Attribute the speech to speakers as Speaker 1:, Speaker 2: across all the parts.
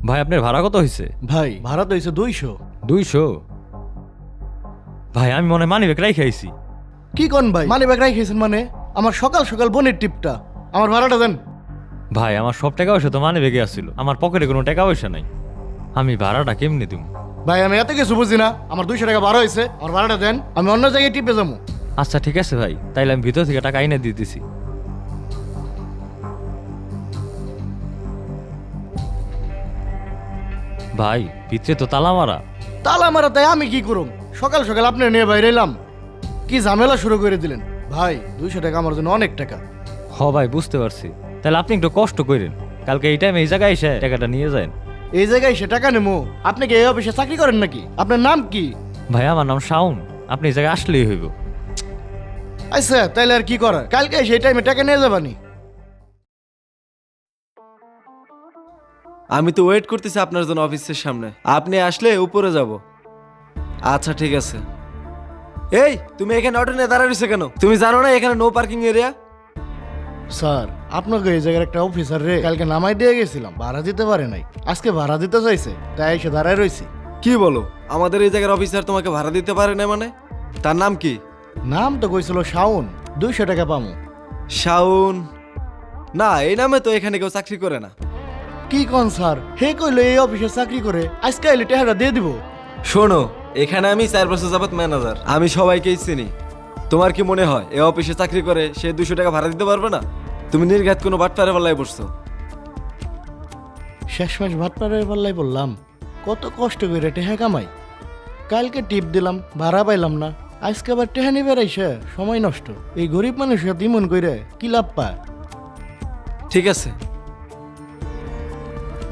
Speaker 1: ভাই আপনার ভাড়া কত হয়েছে?
Speaker 2: ভাই ভাড়া তো হয়েছে 200।
Speaker 1: 200? ভাই আমি মনে মানি ব্যাগ রাই খাইছি।
Speaker 2: কি কোন ভাই, মানি ব্যাগ রাখিয়েছেন মানে? আমার সকাল সকাল বোনের টিপটা, আমার ভাড়াটা দেন।
Speaker 1: ভাই আমার সব টাকা পয়সা তো মানি ব্যাগে আসছিল, আমার পকেটে কোনো টাকা পয়সা নাই, আমি ভাড়াটা কেমনে দিব?
Speaker 2: ভাই আমি এত কিছু বুঝি না, আমার 200 টাকা ভাড়া হয়েছে, আমার ভাড়াটা দেন, আমি অন্য জায়গায় টিপে যাবো।
Speaker 1: আচ্ছা ঠিক আছে ভাই, তাইলে আমি ভিতর থেকে টাকা এনে দিয়ে দিছি। ভাই ভিতরে তো তালা মারা।
Speaker 2: তালা মারা তাই আমি কি করুম? সকাল সকাল আপনি নিয়ে বাইরে এলাম, কি ঝামেলা শুরু করে দিলেন। ভাই 200 টাকা আমার জন্য অনেক টাকা।
Speaker 1: হ ভাই বুঝতে পারছি, তাহলে আপনি একটু কষ্ট করেন, কালকে এই টাইমে এই জায়গায় এসে টাকাটা নিয়ে যান।
Speaker 2: এই জায়গায় সে টাকা নেবো? আপনি কি এই অফিসে চাকরি করেন নাকি? আপনার নাম কি?
Speaker 1: ভাই আমার নাম শাওন, আপনি এই জায়গায় আসলেই হইব।
Speaker 2: আচ্ছা তাইলে আর কি করার, কালকে সেই টাইমে টাকা নিয়ে যাবানি।
Speaker 3: আমি তো ওয়েট করতেছি আপনার জন্য অফিসের সামনে, আপনি আসলে উপরে যাব। আচ্ছা ঠিক আছে। এই তুমি এখানে অটো নিয়ে দাঁড়ায় রয়েছে কেন? তুমি জানো না এখানে নো পার্কিং এরিয়া?
Speaker 2: স্যার আপনাকে এই জায়গার একটা অফিসার রে কালকে নামাই দিয়ে গেছিলাম, ভাড়া দিতে পারে নাই, আজকে ভাড়া দিতে চাইছে, তাই এসে দাঁড়ায় রয়েছি।
Speaker 3: কি বলো, আমাদের এই জায়গার অফিসার তোমাকে ভাড়া দিতে পারে না মানে? তার নাম কি?
Speaker 2: নাম তো কইছিল শাওন, 200 টাকা পামু।
Speaker 3: শাওন? না, এই নামে তো এখানে কেউ চাকরি করে না।
Speaker 2: কি কোন স্যার, হে কইলো এই অফিসে চাকরি করে, আজকে এলে টাকাটা দিয়ে দিব।
Speaker 3: শোনো, এখানে আমি 4 বছর যাবত ম্যানেজার, আমি সবাইকেই চিনি। তোমার কি মনে হয় এই অফিসে চাকরি করে সে 200 টাকা ভাড়া দিতে পারবে না? তুমি নির্ঘাত কোনো বাটপারে পাল্লায় পড়ছো।
Speaker 2: শেষ মাস ভাত পাড়ার পাল্লাই বললাম, কত কষ্ট করে টেহা কামাই, কালকে টিপ দিলাম ভাড়া পাইলাম না, আজকে আবার টেহা নিবে রাইছে, সময় নষ্ট। এই গরিব মানুষের দিমন কইরে কি লাভ পায়?
Speaker 3: ঠিক আছে,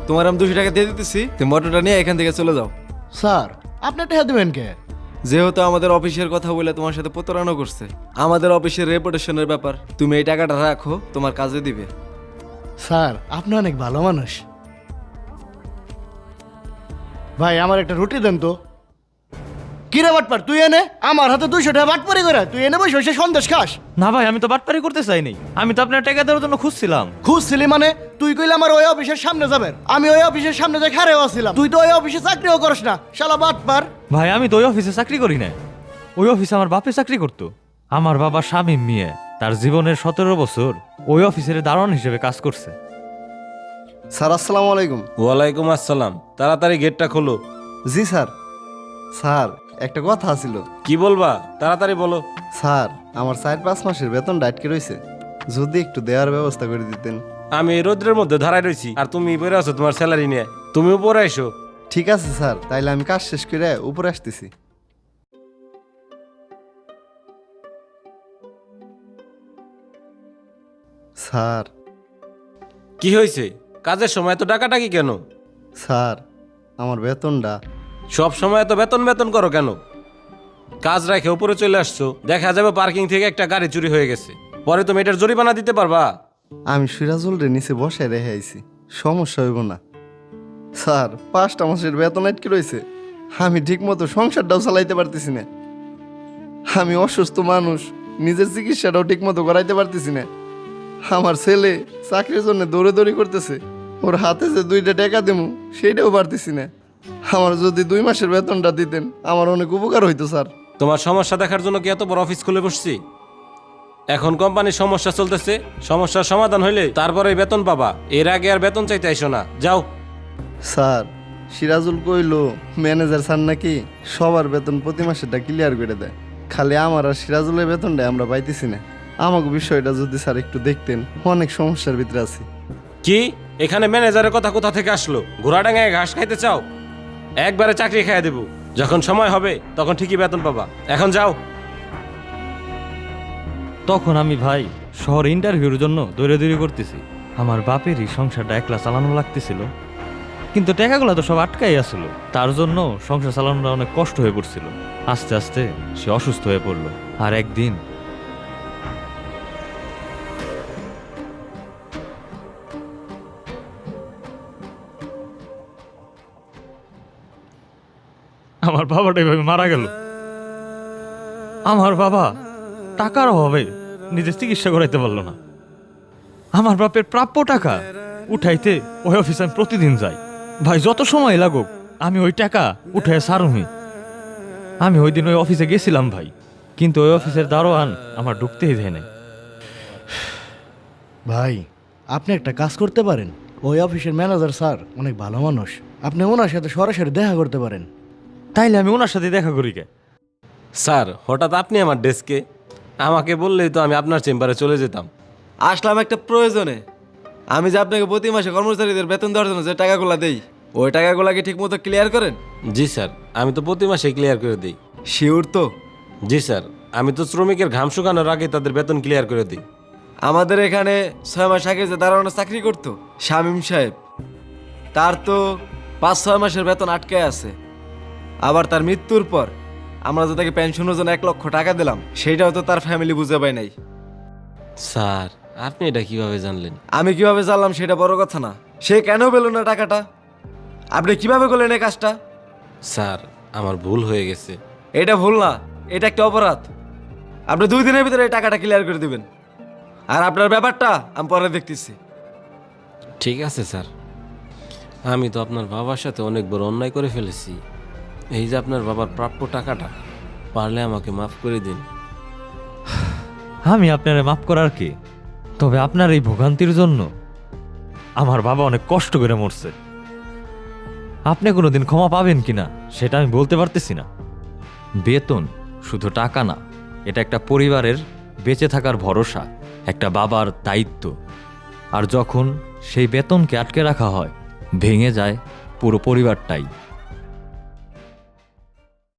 Speaker 3: তোমার আমি 200 টাকা দিয়ে দিতেছি, তুমি অটোটা নিয়ে এখান থেকে চলে যাও।
Speaker 2: স্যার আপনি টেহা দিবেন কে?
Speaker 3: যেহেতু আমাদের অফিসের কথা বলে তোমার সাথে প্রতারণা করছে, আমাদের অফিসের রেপুটেশনের ব্যাপার, তুমি এই টাকাটা রাখো, তোমার কাজে দিবে।
Speaker 2: স্যার আপনি অনেক ভালো মানুষ। ভাই আমার একটা রুটি দেন তো। কি রে বাটপার, তুই এনে আমার হাতে 200 টাকা বাটপারি করে তুই এনে বসে বসে সন্দেশ খাস?
Speaker 1: না ভাই আমি তো বাটপারি করতে চাইনি, আমি তো আপনার টাকা দেওয়ার জন্য খুঁজছিলাম।
Speaker 2: খুঁজছিলি মানে? তুই কইলে আমার ওই অফিসের সামনে যাবেন, আমি ওই অফিসের সামনে যে খারেও আছিলাম, তুই তো ওই অফিসে চাকরিও করিস না, শালা বাটপার।
Speaker 1: ভাই আমি তো ওই অফিসে চাকরি করি না, ওই অফিসে আমার বাপে চাকরি করতো। আমার বাবা শামীম মিয়া তার জীবনের 17 বছর ওই অফিসের দারোয়ান হিসেবে কাজ করছে।
Speaker 4: স্যার আসসালামু আলাইকুম।
Speaker 5: ওয়ালাইকুম আসসালাম, তাড়াতাড়ি গেটটা খোলো।
Speaker 4: জি স্যার। স্যার একটা কথা ছিল।
Speaker 5: কি বলবা, তাড়াতাড়ি বলো।
Speaker 4: স্যার আমার 4-5 মাসের বেতন আটকে রয়েছে, যদি একটু দেওয়ার ব্যবস্থা করে দিতেন।
Speaker 5: আমি এই রোদ্রের মধ্যে দাঁড়ায় রয়েছি আর তুমি বেরো আছো তোমার স্যালারি নিয়ে, তুমি উপরে আইসো।
Speaker 4: ঠিক আছে স্যার, তাইলে আমি কাজ শেষ করে উপরে আসতেছি। স্যার।
Speaker 5: কি হয়েছে, কাজের সময় তো টাকাটাকি কেন?
Speaker 4: স্যার আমার বেতনটা।
Speaker 5: সব সময় তো বেতন বেতন করো কেন? কাজ রেখে উপরে চলে আসছো, দেখা যাবে পার্কিং থেকে একটা গাড়ি চুরি হয়ে গেছে, পরে তুমি এটার জরিমানা দিতে পারবা?
Speaker 4: আমি সিরাজুল রে নিচে বসায় রেখে আইছি, সমস্যা হইব না। স্যার 5টা মাসের বেতন আটকে রয়েছে, আমি ঠিক মতো সংসারটাও চালাইতে পারতেছি না। আমি অসুস্থ মানুষ, নিজের চিকিৎসাটাও ঠিক মতো করাইতে পারতেছি না। আমার ছেলে চাকরির জন্য দৌড়ে করতেছে, ওর হাতে যে 2টা টাকা দেবো সেইটাও পারতেছি না। আমার যদি 2 মাসের বেতনটা দিতেন আমার অনেক উপকার হইতো স্যার।
Speaker 5: তোমার সমস্যা দেখার জন্য কি এত বড় অফিস খুলে বসছি? এখন কোম্পানির সমস্যা চলতেছে, সমস্যার সমাধান হইলে তারপরে বেতন পাবা, এর আগে আর বেতন চাইতে আইসো না, যাও।
Speaker 4: স্যার সিরাজুল কইলো ম্যানেজার স্যার নাকি সবার বেতন প্রতি মাসেটা ক্লিয়ার করে দেয়, খালি আমার আর সিরাজুলের বেতনটা আমরা পাইতেছি না। আমাকে বিষয়টা যদি স্যার একটু দেখতেন, অনেক সমস্যার ভিতরে আছি।
Speaker 5: কি এখানে ম্যানেজারের কথা কোথা থেকে আসলো? ঘোড়াডাঙ্গায় ঘাস খাইতে চাও? একবারে চাকরি খাইয়ে দেবো, যখন সময় হবে তখন ঠিকই বেতন পাবা, এখন যাও।
Speaker 1: তখন আমি ভাই শহর ইন্টারভিউর জন্য দৌড়াদৌড়ি করতেছি, আমার বাপেরই সংসারটা একলা চালানো লাগতেছিল, কিন্তু টাকাগুলো তো সব আটকাই আসলো, তার জন্য সংসার চালানোটা অনেক কষ্ট হয়ে পড়ছিল। আস্তে আস্তে সে অসুস্থ হয়ে পড়লো, আর একদিন আমার বাবাটা এভাবে মারা গেল। আমার বাবা টাকার অভাবে নিজের চিকিৎসা করাইতে পারলো না, আমার বাপের প্রাপ্য টাকা উঠাইতে ওই অফিসে আমি প্রতিদিন যাই, ভাই যত সময় লাগুক আমি ওই টাকা উঠে সারুমি। আমি ওই দিন ওই অফিসে গেছিলাম ভাই, কিন্তু ওই অফিসের দারোয়ান আমার ঢুকতেই দেয় নাই।
Speaker 2: ভাই আপনি একটা কাজ করতে পারেন, ওই অফিসের ম্যানেজার স্যার অনেক ভালো মানুষ, আপনি ওনার সাথে সরাসরি দেখা করতে পারেন।
Speaker 1: তাইলে আমি ওনার সাথে দেখা করি কে?
Speaker 5: স্যার হঠাৎ আপনি আমার ডেস্কে, আমাকে বললেই তো আমি আপনার চেম্বারে চলে যেতাম।
Speaker 3: আসলাম একটা প্রয়োজনে। আমি যে আপনাকে প্রতি মাসে কর্মচারীদের বেতন দেওয়ার জন্য যে টাকাগুলো দেই, ওই টাকাগুলো কি ঠিক মতো ক্লিয়ার করেন?
Speaker 5: জি স্যার, আমি তো প্রতি মাসে ক্লিয়ার করে দিই।
Speaker 3: শিওর তো?
Speaker 5: জি স্যার, আমি তো শ্রমিকের ঘাম শুকানোর আগে তাদের বেতন ক্লিয়ার করে দিই।
Speaker 3: আমাদের এখানে 6 মাস আগে যে দারোয়ানের চাকরি করতো শামীম সাহেব, তার তো 5-6 মাসের বেতন আটকায় আছে। আবার তার মৃত্যুর পর আমরা যে তাকে পেনশনের জন্য 1 লক্ষ টাকা দিলাম, সেটাও তো তার ফ্যামিলি বুঝে পায় নাই।
Speaker 5: স্যার আপনি এটা কিভাবে জানলেন?
Speaker 3: আমি কিভাবে জানলাম সেটা বড় কথা না, সে কেন পেল না টাকাটা? আপনি কিভাবে করলেন এই কাজটা?
Speaker 5: স্যার আমার ভুল হয়ে গেছে।
Speaker 3: এটা ভুল না, এটা একটা অপরাধ। আপনি 2 দিনের ভিতরে এই টাকাটা ক্লিয়ার করে দিবেন, আর আপনার ব্যাপারটা আমি পরে দেখতেছি।
Speaker 5: ঠিক আছে স্যার, আমি তো আপনার বাবার সাথে অনেক বড় অন্যায় করে ফেলেছি। এই যে আপনার বাবার প্রাপ্য টাকাটা, পারলে আমাকে মাফ করে দিন।
Speaker 1: আমি আপনারে মাফ করার কে? তবে আপনার এই ভোগান্তির জন্য আমার বাবা অনেক কষ্ট করে মরছে। আপনি কোনোদিন ক্ষমা পাবেন কিনা সেটা আমি বলতে পারতেছি না। বেতন শুধু টাকা না, এটা একটা পরিবারের বেঁচে থাকার ভরসা, একটা বাবার দায়িত্ব। আর যখন সেই বেতনকে আটকে রাখা হয়, ভেঙে যায় পুরো পরিবারটাই।